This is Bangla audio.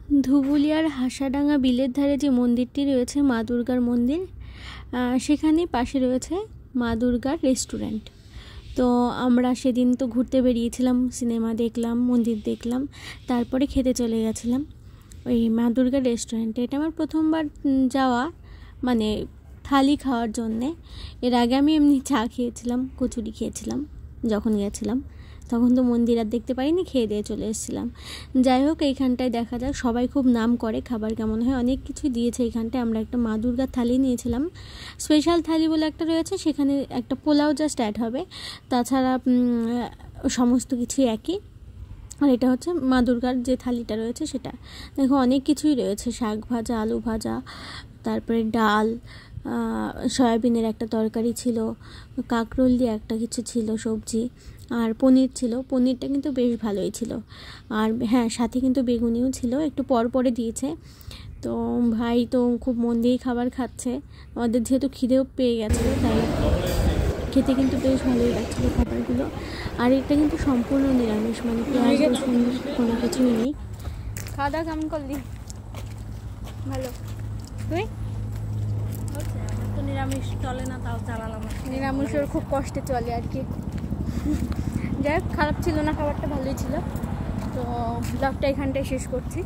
ধুবুলিয়ার হাসাডাঙ্গা বিলের ধারে যে মন্দিরটি রয়েছে মা দুর্গার মন্দির, সেখানে পাশে রয়েছে মা দুর্গার রেস্টুরেন্ট। তো আমরা সেদিন তো ঘুরতে বেরিয়েছিলাম, সিনেমা দেখলাম, মন্দির দেখলাম, তারপরে খেতে চলে গেছিলাম ওই মা দুর্গার রেস্টুরেন্টে। এটা আমার প্রথমবার যাওয়া, মানে থালি খাওয়ার জন্যে। এর আগে আমি এমনি চা খেয়েছিলাম, কচুরি খেয়েছিলাম যখন গেছিলাম, তখন তো মন্দির আর দেখতে পাইনি, খেয়ে দিয়ে চলে এসেছিলাম। যাই হোক, এইখানটায় দেখা যাক, সবাই খুব নাম করে খাবার কেমন হয়, অনেক কিছু দিয়েছে এইখানটায়। আমরা একটা মা দুর্গার থালি নিয়েছিলাম, স্পেশাল থালি বলে একটা রয়েছে, সেখানে একটা পোলাও জাস্ট অ্যাড হবে, তাছাড়া সমস্ত কিছুই একই। আর এটা হচ্ছে মা দুর্গার যে থালিটা রয়েছে সেটা। দেখো অনেক কিছুই রয়েছে, শাক ভাজা, আলু ভাজা, তারপরে ডাল, সয়াবিনের একটা তরকারি ছিল, কাঁকরোল দিয়ে একটা কিছু ছিল সবজি, আর পনির ছিল। পনিরটা কিন্তু বেশ ভালোই ছিল। আর হ্যাঁ, সাথে কিন্তু বেগুনিও ছিল, একটু পর পরে দিয়েছে। তো ভাই তো খুব মন দিয়েই খাবার খাচ্ছে, আমাদের যেহেতু খিদেও পেয়ে গেছিলো, তাই খেতে কিন্তু বেশ ভালোই লাগছিলো খাবারগুলো। আর এটা কিন্তু সম্পূর্ণ নিরামিষ, মানে পেঁয়াজ রসুন কোনো কিছুই নেই। খাওয়া দাওয়া কেমন করলি? ভালো। তুই? আমার তো নিরামিষ চলে না, তাও চালালাম। নিরামিষের খুব কষ্টে চলে আর কি। যাই হোক, খারাপ ছিল না খাবারটা, ভালোই ছিল। তো ব্লগটা এখানটায় শেষ করছি।